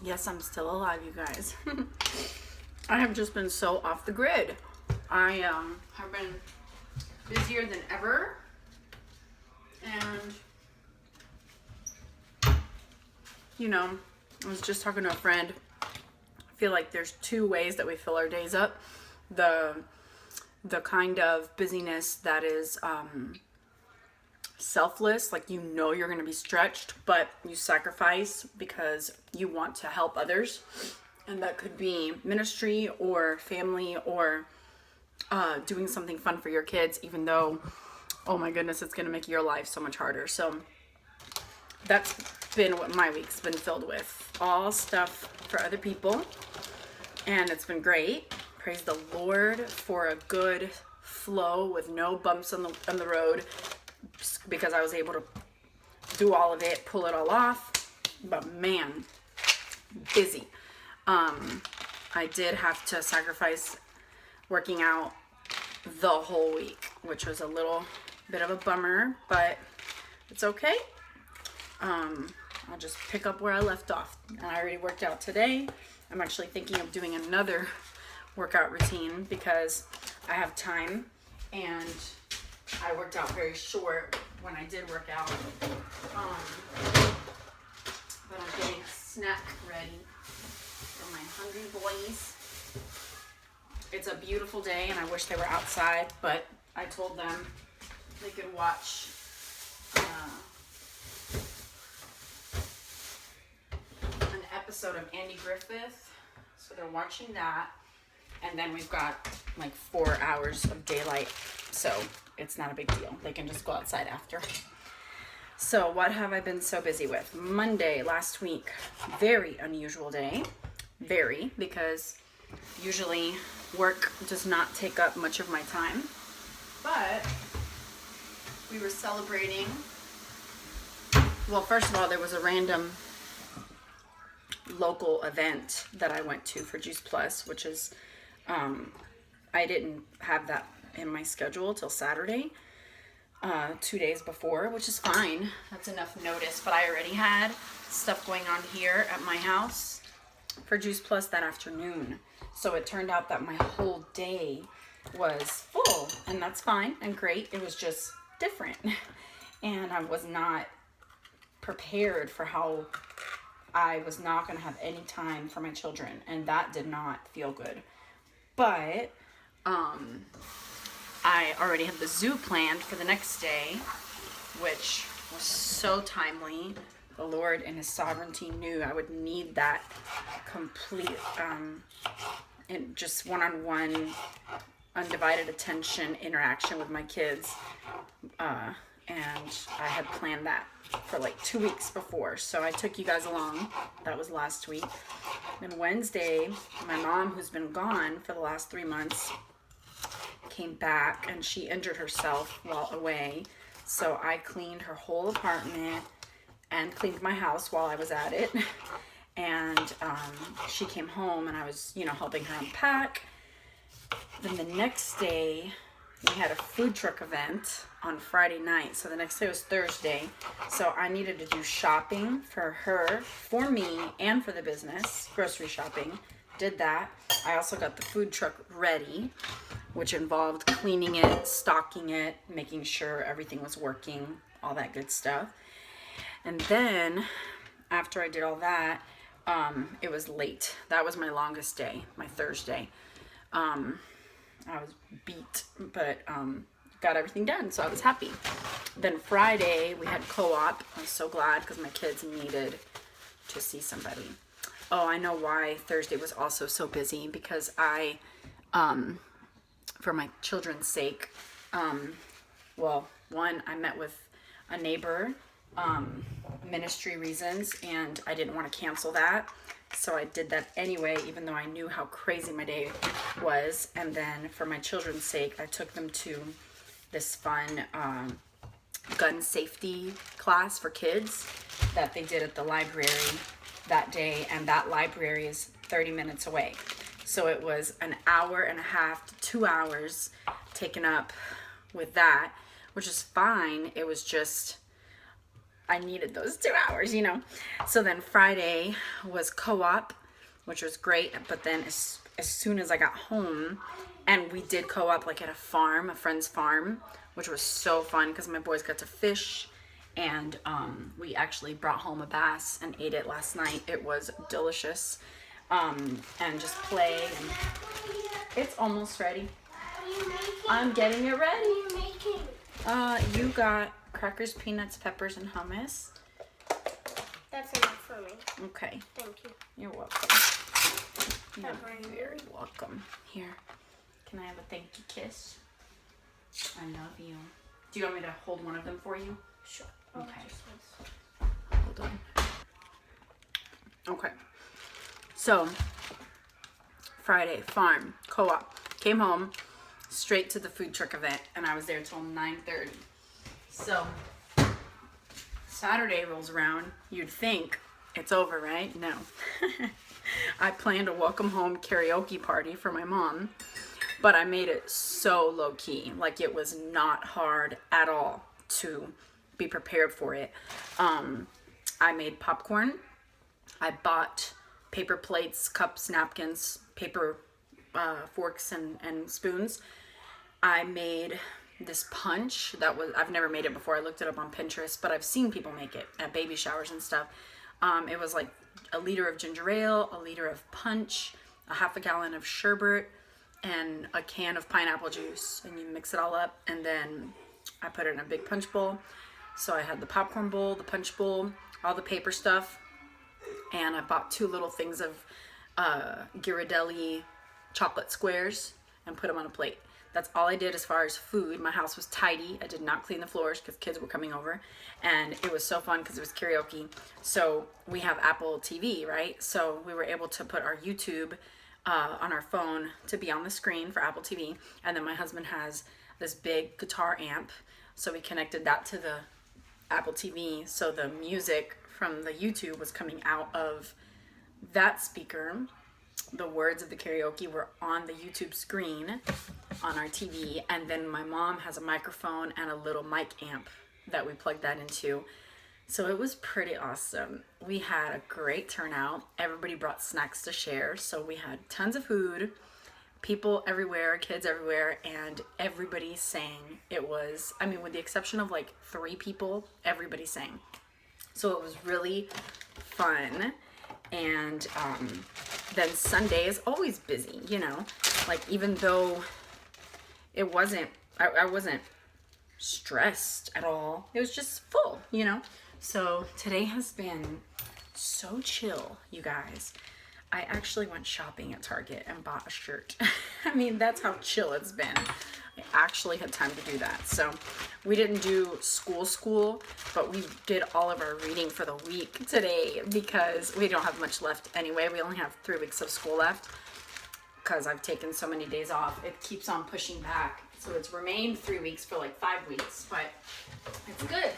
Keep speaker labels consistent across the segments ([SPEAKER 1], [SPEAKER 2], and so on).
[SPEAKER 1] Yes, I'm still alive, you guys. I have just been so off the grid. I have been busier than ever. And, you know, I was just talking to a friend. I feel like there's two ways that we fill our days up. The kind of busyness that is selfless, like you know you're going to be stretched, but you sacrifice because you want to help others. And that could be ministry or family or doing something fun for your kids, even though, oh my goodness, it's going to make your life so much harder. So that's been what my week's been filled with. All stuff for other people. And it's been great. Praise the Lord for a good flow with no bumps on the road, because I was able to do all of it, pull it all off. But man, busy. I did have to sacrifice working out the whole week, which was a little bit of a bummer, but it's okay. I'll just pick up where I left off. I already worked out today. I'm actually thinking of doing another workout routine because I have time, and I worked out very short when I did work out. But I'm getting a snack ready for my hungry boys. It's a beautiful day, and I wish they were outside, but I told them they could watch an episode of Andy Griffith. So they're watching that, and then we've got like 4 hours of daylight, so it's not a big deal. They can just go outside after. So what have I been so busy with? Monday last week, very unusual day. Very, because usually work does not take up much of my time. But we were celebrating. Well, first of all, there was a random local event that I went to for Juice Plus, which is, I didn't have that in my schedule till Saturday, 2 days before, which is fine. That's enough notice, but I already had stuff going on here at my house for Juice Plus that afternoon. So it turned out that my whole day was full, and that's fine and great. It was just different. And I was not prepared for how I was not going to have any time for my children, and that did not feel good. But I already had the zoo planned for the next day, which was so timely. The Lord in his sovereignty knew I would need that complete and just one-on-one undivided attention interaction with my kids, and I had planned that for like 2 weeks before, so I took you guys along. That was last week. Then Wednesday, my mom, who's been gone for the last 3 months, came back, and she injured herself while away, so I cleaned her whole apartment and cleaned my house while I was at it. And she came home, and I was, helping her unpack. Then the next day, we had a food truck event on Friday night. So the next day was Thursday. So I needed to do shopping for her, for me, and for the business, grocery shopping. Did that. I also got the food truck ready, which involved cleaning it, stocking it, making sure everything was working, all that good stuff. And then after I did all that, it was late. That was my longest day, my Thursday. I was beat, but got everything done, so I was happy. Then Friday, we had co-op. I was so glad because my kids needed to see somebody. Oh, I know why Thursday was also so busy, because I, for my children's sake, well, one, I met with a neighbor, ministry reasons, and I didn't want to cancel that. So I did that anyway, even though I knew how crazy my day was. And then for my children's sake, I took them to this fun gun safety class for kids that they did at the library that day. And that library is 30 minutes away. So it was an hour and a half to 2 hours taken up with that, which is fine. It was just, I needed those 2 hours, you know. So then Friday was co-op, which was great. But then as soon as I got home, and we did co-op like at a farm, a friend's farm, which was so fun because my boys got to fish. And we actually brought home a bass and ate it last night. It was delicious. And just play. And it's almost ready. I'm getting it ready. You got crackers, peanuts, peppers, and hummus.
[SPEAKER 2] That's enough for me.
[SPEAKER 1] Okay.
[SPEAKER 2] Thank you.
[SPEAKER 1] You're welcome. You're very welcome. Here, can I have a thank you kiss? I love you. Do you want me to hold one of them for you?
[SPEAKER 2] Sure.
[SPEAKER 1] Okay. Hold on. Okay. So, Friday, farm, co-op. Came home, straight to the food truck event, and I was there till 9:30. So, Saturday rolls around, you'd think it's over, right? No. I planned a welcome home karaoke party for my mom, but I made it so low key. Like, it was not hard at all to be prepared for it. I made popcorn. I bought paper plates, cups, napkins, paper forks and spoons. I made this punch that was, I've never made it before. I looked it up on Pinterest, but I've seen people make it at baby showers and stuff. It was like a liter of ginger ale, a liter of punch, a half a gallon of sherbet, and a can of pineapple juice. And you mix it all up, and then I put it in a big punch bowl. So I had the popcorn bowl, the punch bowl, all the paper stuff, and I bought 2 little things of Ghirardelli chocolate squares and put them on a plate. That's all I did as far as food. My house was tidy. I did not clean the floors because kids were coming over. And it was so fun because it was karaoke. So we have Apple TV, right? So we were able to put our YouTube on our phone to be on the screen for Apple TV. And then my husband has this big guitar amp. So we connected that to the Apple TV. So the music from the YouTube was coming out of that speaker. The words of the karaoke were on the YouTube screen on our TV, and then my mom has a microphone and a little mic amp that we plugged that into. So it was pretty awesome. We had a great turnout. Everybody brought snacks to share, so we had tons of food, people everywhere, kids everywhere, and everybody sang. It was, I mean, with the exception of like 3 people, everybody sang. So it was really fun. And then Sunday is always busy, you know, like even though it wasn't, I wasn't stressed at all. It was just full, you know. So today has been so chill, you guys. I actually went shopping at Target and bought a shirt. I mean, that's how chill it's been. I actually had time to do that. So we didn't do school, but we did all of our reading for the week today because we don't have much left anyway. We only have 3 weeks of school left because I've taken so many days off. It keeps on pushing back. So it's remained 3 weeks for like 5 weeks, but it's good.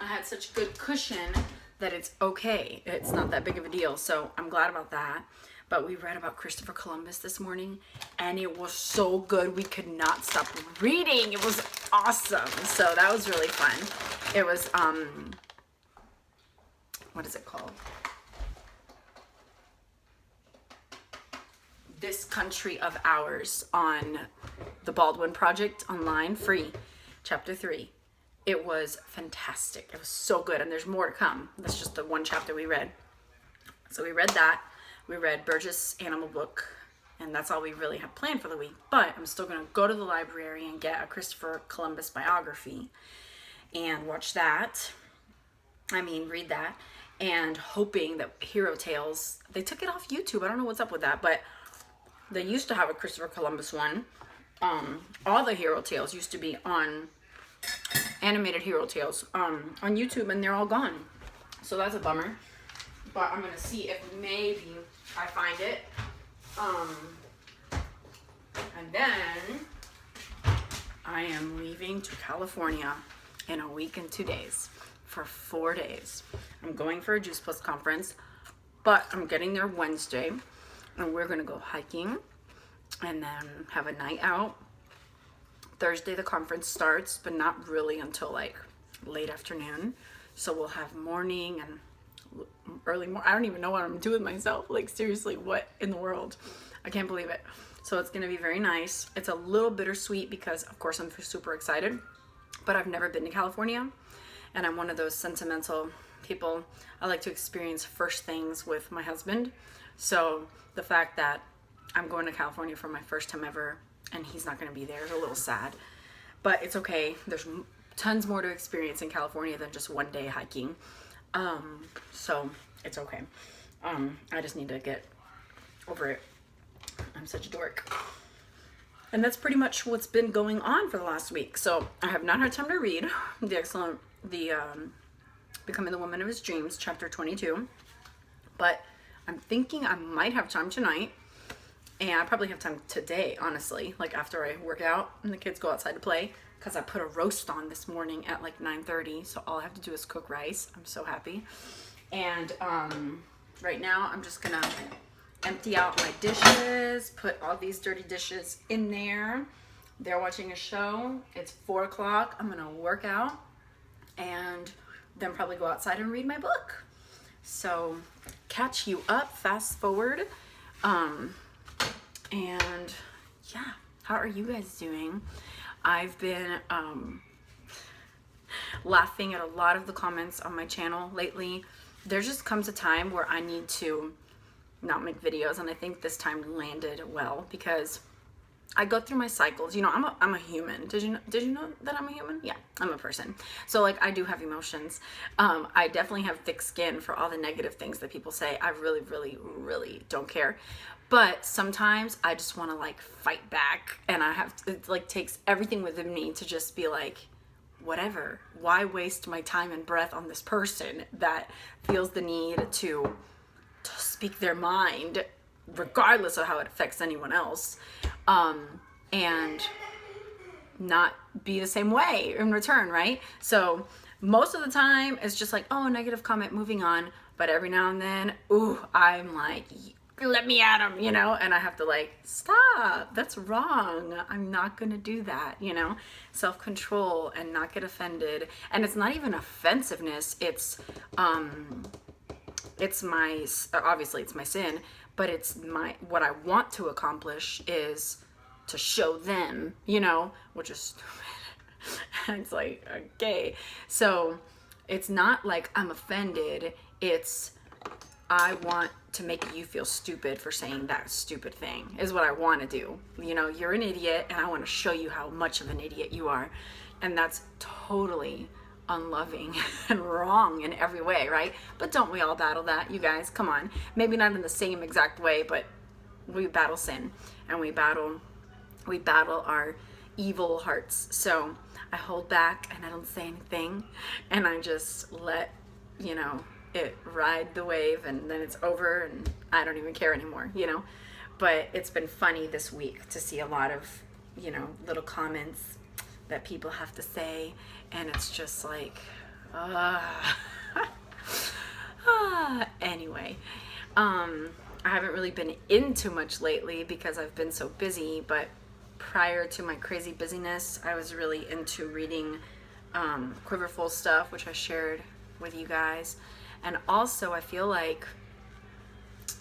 [SPEAKER 1] I had such good cushion that it's okay. It's not that big of a deal. So I'm glad about that. But we read about Christopher Columbus this morning, and it was so good. We could not stop reading. It was awesome. So that was really fun. It was, what is it called? This Country of Ours on the Baldwin Project online, free, chapter 3. It was fantastic. It was so good, and there's more to come. That's just the one chapter we read. So we read that. We read Burgess Animal Book, and that's all we really have planned for the week. But I'm still going to go to the library and get a Christopher Columbus biography and watch that. Read that. And hoping that Hero Tales, they took it off YouTube. I don't know what's up with that, but they used to have a Christopher Columbus one. All the Hero Tales used to be on animated Hero Tales on YouTube, and they're all gone. So that's a bummer. But I'm going to see if maybe I find it. And then I am leaving to California in a week and 2 days for 4 days. I'm going for a Juice Plus conference, but I'm getting there Wednesday, and we're going to go hiking and then have a night out. Thursday the conference starts, but not really until like late afternoon. So we'll have morning and early morning. I don't even know what I'm doing myself. Like, seriously, what in the world? I can't believe it. So it's gonna be very nice. It's a little bittersweet because, of course, I'm super excited, but I've never been to California, and I'm one of those sentimental people. I like to experience first things with my husband. So the fact that I'm going to California for my first time ever and he's not going to be there is a little sad, but it's okay. There's tons more to experience in California than just one day hiking. So it's okay. I just need to get over it. I'm such a dork. And that's pretty much what's been going on for the last week. So I have not had time to read Becoming the Woman of His Dreams, chapter 22. But I'm thinking I might have time tonight. And I probably have time today, honestly, like after I work out and the kids go outside to play. Because I put a roast on this morning at like 9:30. So all I have to do is cook rice. I'm so happy. And right now I'm just going to empty out my dishes, put all these dirty dishes in there. They're watching a show. It's 4 o'clock. I'm gonna work out and then probably go outside and read my book. So catch you up, fast forward. And yeah, how are you guys doing? I've been laughing at a lot of the comments on my channel lately. There just comes a time where I need to not make videos, and I think this time landed well because I go through my cycles. You know, I'm a human. Did you know that I'm a human? Yeah, I'm a person. So like I do have emotions. I definitely have thick skin for all the negative things that people say. I really, really, really don't care. But sometimes I just want to like fight back, and it like takes everything within me to just be like, whatever. Why waste my time and breath on this person that feels the need to speak their mind regardless of how it affects anyone else, and not be the same way in return, right? So most of the time it's just like, oh, negative comment, moving on. But every now and then, ooh, I'm like, let me at him, you know, and I have to like, stop, that's wrong, I'm not gonna do that, you know. Self-control and not get offended. And it's not even offensiveness, it's my, obviously it's my sin, but it's what I want to accomplish is to show them, you know, which is stupid. It's like, okay. So it's not like I'm offended. It's, I want to make you feel stupid for saying that stupid thing is what I want to do. You know, you're an idiot and I want to show you how much of an idiot you are. And that's totally unloving and wrong in every way, right? But don't we all battle that, you guys? Come on. Maybe not in the same exact way, but we battle sin and we battle our evil hearts. So I hold back and I don't say anything, and I just let, you know, it ride the wave, and then it's over and I don't even care anymore, you know. But it's been funny this week to see a lot of, you know, little comments that people have to say, and it's just like, anyway, I haven't really been into much lately because I've been so busy, but prior to my crazy busyness, I was really into reading Quiverful stuff, which I shared with you guys. And also I feel like,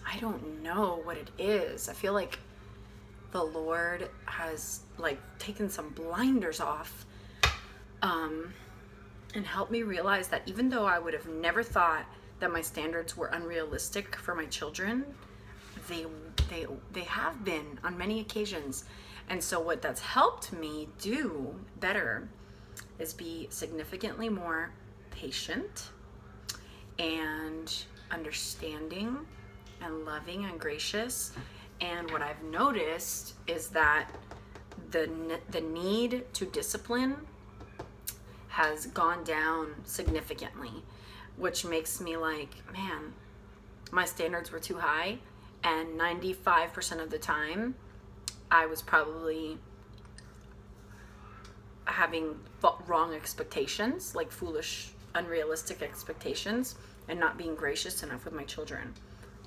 [SPEAKER 1] I don't know what it is, I feel like the Lord has like taken some blinders off, and helped me realize that even though I would have never thought that my standards were unrealistic for my children, they have been on many occasions. And so what that's helped me do better is be significantly more patient and understanding and loving and gracious. And what I've noticed is that the need to discipline has gone down significantly, which makes me like, man, my standards were too high, and 95% of the time I was probably having wrong expectations, like foolish, unrealistic expectations, and not being gracious enough with my children.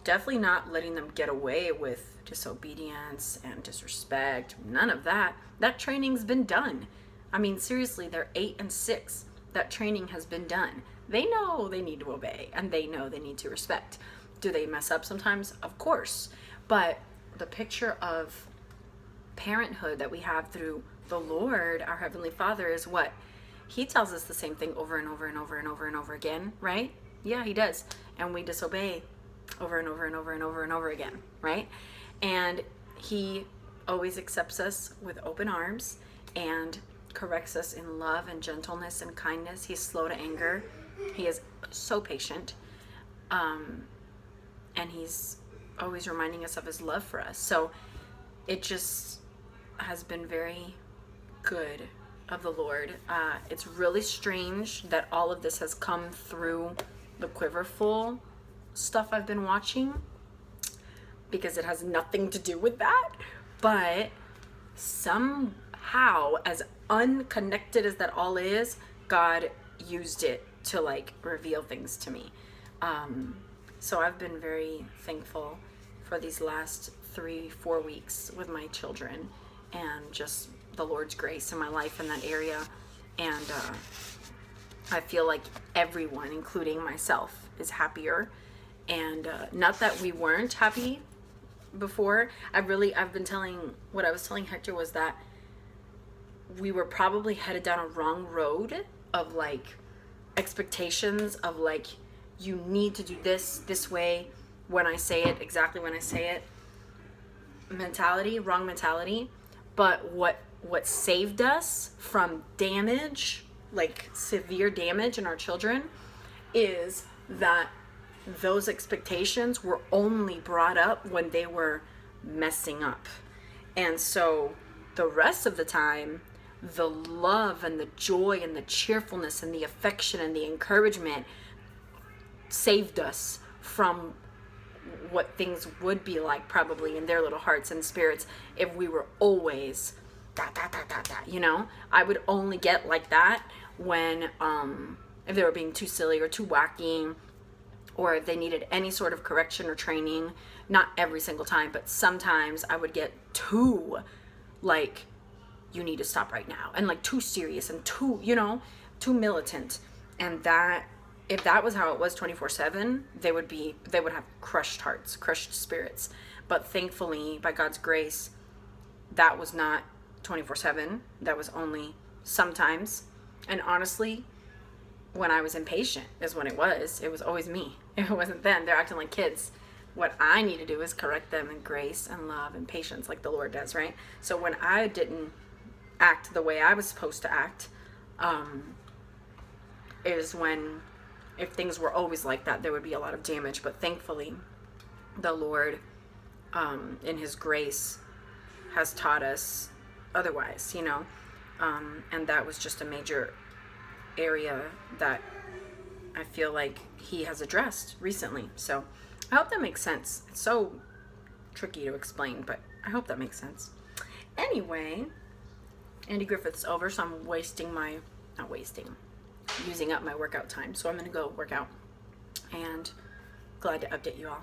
[SPEAKER 1] Definitely not letting them get away with disobedience and disrespect. None of that. That training's been done. I mean, seriously, they're 8 and 6. That training has been done. They know they need to obey, and they know they need to respect. Do they mess up sometimes? Of course. But the picture of parenthood that we have through the Lord, our Heavenly Father, is what? He tells us the same thing over and over and over and over and over again, right? Yeah, he does. And we disobey over and over and over and over and over again, right? And he always accepts us with open arms and corrects us in love and gentleness and kindness. He's slow to anger. He is so patient. And he's always reminding us of his love for us. So it just has been very good of the Lord. It's really strange that all of this has come through the Quiverful stuff I've been watching, because it has nothing to do with that. But somehow, as unconnected as that all is, God used it to like reveal things to me. So I've been very thankful for these last 3-4 weeks with my children, and just the Lord's grace in my life in that area. And I feel like everyone, including myself, is happier. And not that we weren't happy before. What I was telling Hector was that we were probably headed down a wrong road of like expectations of like, you need to do this way, when I say it, exactly when I say it, wrong mentality. But what saved us from damage, like severe damage in our children, is that those expectations were only brought up when they were messing up. And so the rest of the time, the love and the joy and the cheerfulness and the affection and the encouragement saved us from what things would be like probably in their little hearts and spirits if we were always you know. I would only get like that when if they were being too silly or too wacky, or if they needed any sort of correction or training. Not every single time, but sometimes I would get too like, you need to stop right now, and like too serious and too, you know, too militant. And that, if that was how it was 24/7, they would have crushed hearts, crushed spirits. But thankfully, by God's grace, that was not 24/7. That was only sometimes. And honestly, when I was impatient is when it was always me. It wasn't them. They're acting like kids. What I need to do is correct them in grace and love and patience, like the Lord does, right? So when I didn't act the way I was supposed to act, is when, if things were always like that, there would be a lot of damage. But thankfully, the Lord, in his grace, has taught us otherwise, you know. And that was just a major area that I feel like he has addressed recently. So I hope that makes sense. It's so tricky to explain, but I hope that makes sense. Anyway, Andy Griffith's over, so I'm using up my workout time. So I'm going to go work out, and glad to update you all.